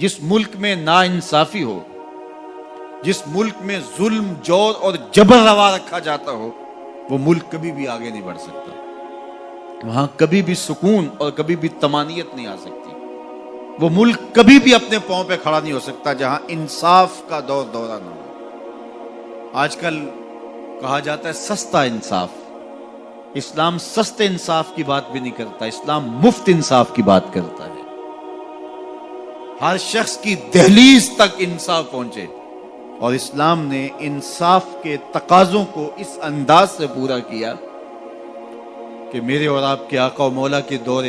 جس ملک میں ناانصافی ہو، جس ملک میں ظلم، جور اور جبر روا رکھا جاتا ہو، وہ ملک کبھی بھی آگے نہیں بڑھ سکتا. وہاں کبھی بھی سکون اور کبھی بھی طمانینت نہیں آ سکتی. وہ ملک کبھی بھی اپنے پاؤں پہ کھڑا نہیں ہو سکتا جہاں انصاف کا دورہ نہ ہو. آج کل کہا جاتا ہے سستا انصاف. اسلام سستے انصاف کی بات بھی نہیں کرتا، اسلام مفت انصاف کی بات کرتا ہے. ہر شخص کی دہلیز تک انصاف پہنچے، اور اسلام نے انصاف کے تقاضوں کو اس انداز سے پورا کیا کہ میرے اور آپ کے آقا و مولا کے دور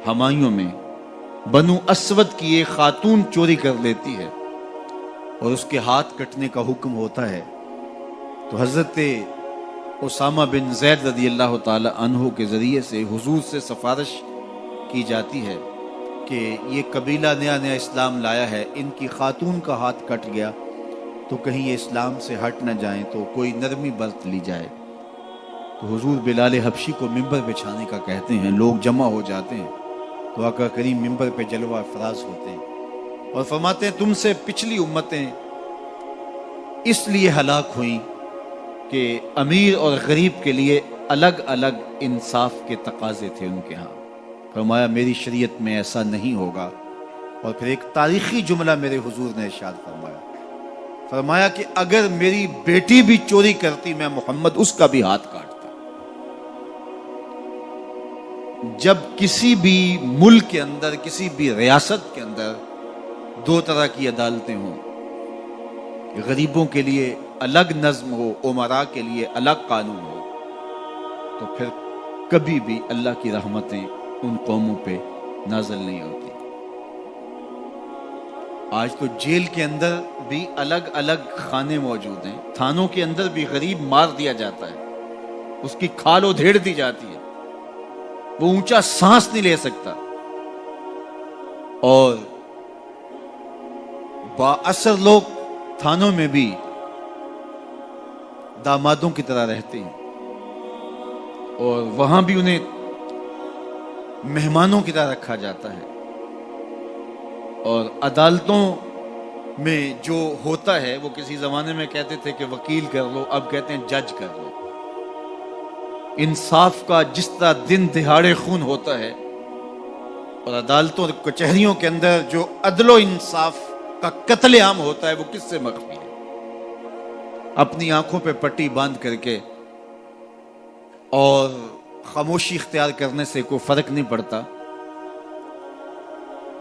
ہمایوں میں بنو اسود کی ایک خاتون چوری کر لیتی ہے اور اس کے ہاتھ کٹنے کا حکم ہوتا ہے، تو حضرت اسامہ بن زید رضی اللہ تعالی عنہ کے ذریعے سے حضور سے سفارش کی جاتی ہے کہ یہ قبیلہ نیا نیا اسلام لایا ہے، ان کی خاتون کا ہاتھ کٹ گیا تو کہیں یہ اسلام سے ہٹ نہ جائیں، تو کوئی نرمی برت لی جائے. تو حضور بلال حبشی کو ممبر بچھانے کا کہتے ہیں، لوگ جمع ہو جاتے ہیں تو آقا کریم ممبر پہ جلوہ افراز ہوتے ہیں اور فرماتے ہیں تم سے پچھلی امتیں اس لیے ہلاک ہوئیں کہ امیر اور غریب کے لیے الگ الگ انصاف کے تقاضے تھے ان کے ہاں. فرمایا میری شریعت میں ایسا نہیں ہوگا. اور پھر ایک تاریخی جملہ میرے حضور نے ارشاد فرمایا کہ اگر میری بیٹی بھی چوری کرتی میں محمد اس کا بھی ہاتھ کاٹتا. جب کسی بھی ملک کے اندر، کسی بھی ریاست کے اندر دو طرح کی عدالتیں ہوں، غریبوں کے لیے الگ نظم ہو، امراء کے لیے الگ قانون ہو، تو پھر کبھی بھی اللہ کی رحمتیں ان قوموں پہ نازل نہیں ہوتی. آج تو جیل کے اندر بھی الگ الگ خانے موجود ہیں، تھانوں کے اندر بھی غریب مار دیا جاتا ہے، اس کی کھال ادھیڑ دی جاتی ہے، وہ اونچا سانس نہیں لے سکتا، اور با اثر لوگ تھانوں میں بھی دامادوں کی طرح رہتے ہیں، اور وہاں بھی انہیں مہمانوں کی طرح رکھا جاتا ہے. اور عدالتوں میں جو ہوتا ہے وہ کسی زمانے میں کہتے تھے کہ وکیل کر لو، اب کہتے ہیں جج کر لو. انصاف کا جس طرح دن دہاڑے خون ہوتا ہے، اور عدالتوں اور کچہریوں کے اندر جو عدل و انصاف کا قتل عام ہوتا ہے، وہ کس سے مخفی ہے؟ اپنی آنکھوں پہ پٹی باندھ کر کے اور خاموشی اختیار کرنے سے کوئی فرق نہیں پڑتا.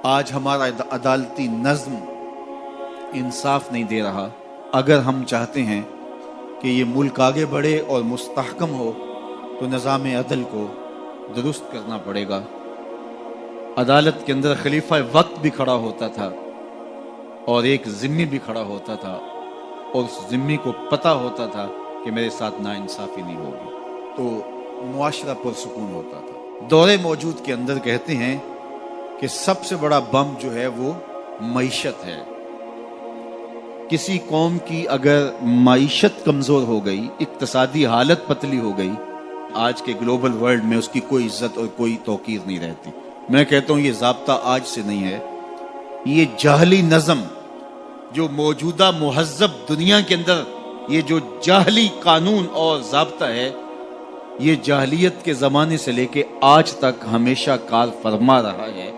آج ہمارا عدالتی نظم انصاف نہیں دے رہا. اگر ہم چاہتے ہیں کہ یہ ملک آگے بڑھے اور مستحکم ہو تو نظام عدل کو درست کرنا پڑے گا. عدالت کے اندر خلیفہ وقت بھی کھڑا ہوتا تھا اور ایک ذمی بھی کھڑا ہوتا تھا، اور اس ذمی کو پتہ ہوتا تھا کہ میرے ساتھ ناانصافی نہیں ہوگی، تو معاشرہ پرسکون ہوتا تھا. دور موجود کے اندر کہتے ہیں کہ سب سے بڑا بم جو ہے وہ معیشت ہے. کسی قوم کی اگر معیشت کمزور ہو گئی، اقتصادی حالت پتلی ہو گئی، آج کے گلوبل ورلڈ میں اس کی کوئی عزت اور کوئی توقیر نہیں رہتی. میں کہتا ہوں یہ ضابطہ آج سے نہیں ہے، یہ جاہلی نظم جو موجودہ مہذب دنیا کے اندر یہ جو جاہلی قانون اور ضابطہ ہے، یہ جاہلیت کے زمانے سے لے کے آج تک ہمیشہ کار فرما رہا ہے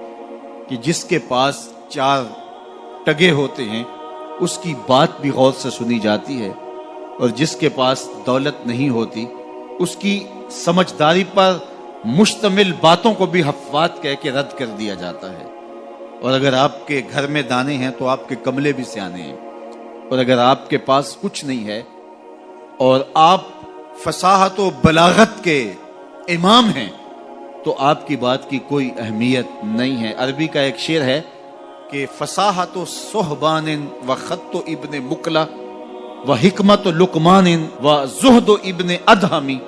کہ جس کے پاس 4 ٹگے ہوتے ہیں اس کی بات بھی غور سے سنی جاتی ہے، اور جس کے پاس دولت نہیں ہوتی اس کی سمجھداری پر مشتمل باتوں کو بھی حفوات کہہ کے رد کر دیا جاتا ہے. اور اگر آپ کے گھر میں دانے ہیں تو آپ کے کملے بھی سیانے ہیں، اور اگر آپ کے پاس کچھ نہیں ہے اور آپ فصاحت و بلاغت کے امام ہیں تو آپ کی بات کی کوئی اہمیت نہیں ہے. عربی کا ایک شعر ہے کہ فصاحت و صحبان و خط و ابن مکلا و حکمت و لقمان و زہد و ابن ادہمی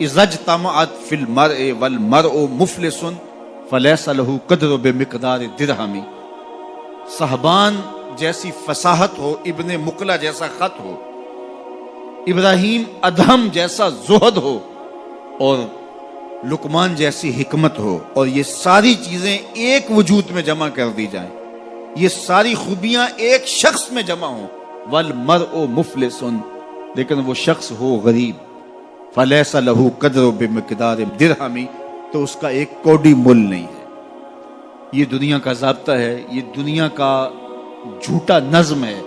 اذا اجتمعت فی المرء والمرء مفلس فلیس لہ قدر بمقدار درہمی. صحبان جیسی فصاحت ہو، ابن مکلا جیسا خط ہو، ابراہیم ادہم جیسا زہد ہو، اور لقمان جیسی حکمت ہو، اور یہ ساری چیزیں ایک وجود میں جمع کر دی جائیں، یہ ساری خوبیاں ایک شخص میں جمع ہوں، والمرء مفلس، لیکن وہ شخص ہو غریب، فلیس لہ قدر بمقدار درہم، تو اس کا ایک کوڑی مول نہیں ہے۔ یہ دنیا کا ضابطہ ہے، یہ دنیا کا جھوٹا نظم ہے،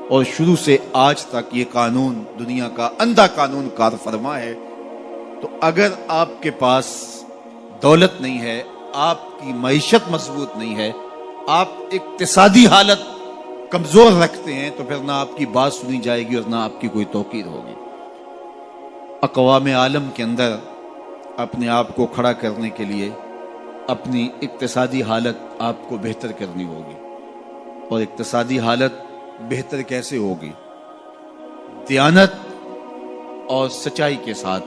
اور شروع سے آج تک یہ قانون دنیا کا اندھا قانون کار فرما ہے۔ تو اگر آپ کے پاس دولت نہیں ہے، آپ کی معیشت مضبوط نہیں ہے، آپ اقتصادی حالت کمزور رکھتے ہیں، تو پھر نہ آپ کی بات سنی جائے گی اور نہ آپ کی کوئی توقیر ہوگی۔ اقوام عالم کے اندر اپنے آپ کو کھڑا کرنے کے لیے اپنی اقتصادی حالت آپ کو بہتر کرنی ہوگی، اور اقتصادی حالت بہتر کیسے ہوگی؟ دیانت اور سچائی کے ساتھ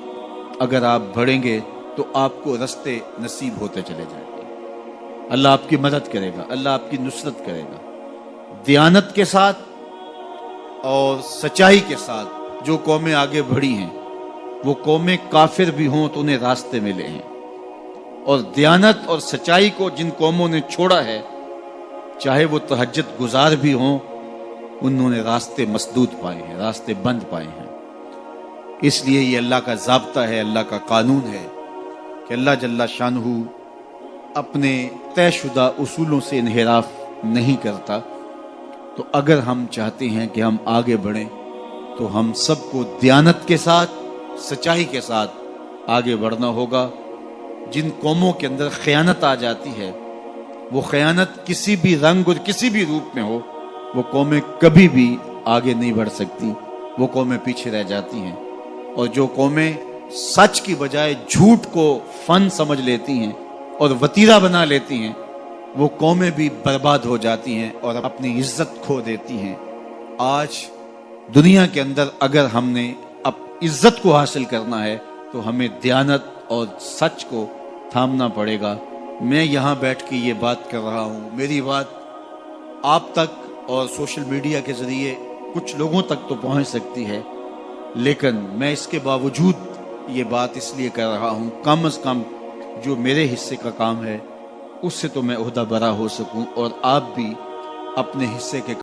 اگر آپ بڑھیں گے تو آپ کو رستے نصیب ہوتے چلے جائیں گے، اللہ آپ کی مدد کرے گا، اللہ آپ کی نصرت کرے گا۔ دیانت کے ساتھ اور سچائی کے ساتھ جو قومیں آگے بڑھی ہیں، وہ قومیں کافر بھی ہوں تو انہیں راستے ملے ہیں، اور دیانت اور سچائی کو جن قوموں نے چھوڑا ہے، چاہے وہ تہجد گزار بھی ہوں، انہوں نے راستے مسدود پائے ہیں، راستے بند پائے ہیں۔ اس لیے یہ اللہ کا ضابطہ ہے، اللہ کا قانون ہے کہ اللہ جل شانہ اپنے طے شدہ اصولوں سے انحراف نہیں کرتا۔ تو اگر ہم چاہتے ہیں کہ ہم آگے بڑھیں تو ہم سب کو دیانت کے ساتھ، سچائی کے ساتھ آگے بڑھنا ہوگا۔ جن قوموں کے اندر خیانت آ جاتی ہے، وہ خیانت کسی بھی رنگ اور کسی بھی روپ میں ہو، وہ قومیں کبھی بھی آگے نہیں بڑھ سکتی، وہ قومیں پیچھے رہ جاتی ہیں۔ اور جو قومیں سچ کی بجائے جھوٹ کو فن سمجھ لیتی ہیں اور وتیرہ بنا لیتی ہیں، وہ قومیں بھی برباد ہو جاتی ہیں اور اپنی عزت کھو دیتی ہیں۔ آج دنیا کے اندر اگر ہم نے عزت کو حاصل کرنا ہے تو ہمیں دیانت اور سچ کو تھامنا پڑے گا۔ میں یہاں بیٹھ کے یہ بات کر رہا ہوں، میری بات آپ تک اور سوشل میڈیا کے ذریعے کچھ لوگوں تک تو پہنچ سکتی ہے، لیکن میں اس کے باوجود یہ بات اس لیے کر رہا ہوں، کم از کم جو میرے حصے کا کام ہے اس سے تو میں عہدہ برا ہو سکوں، اور آپ بھی اپنے حصے کے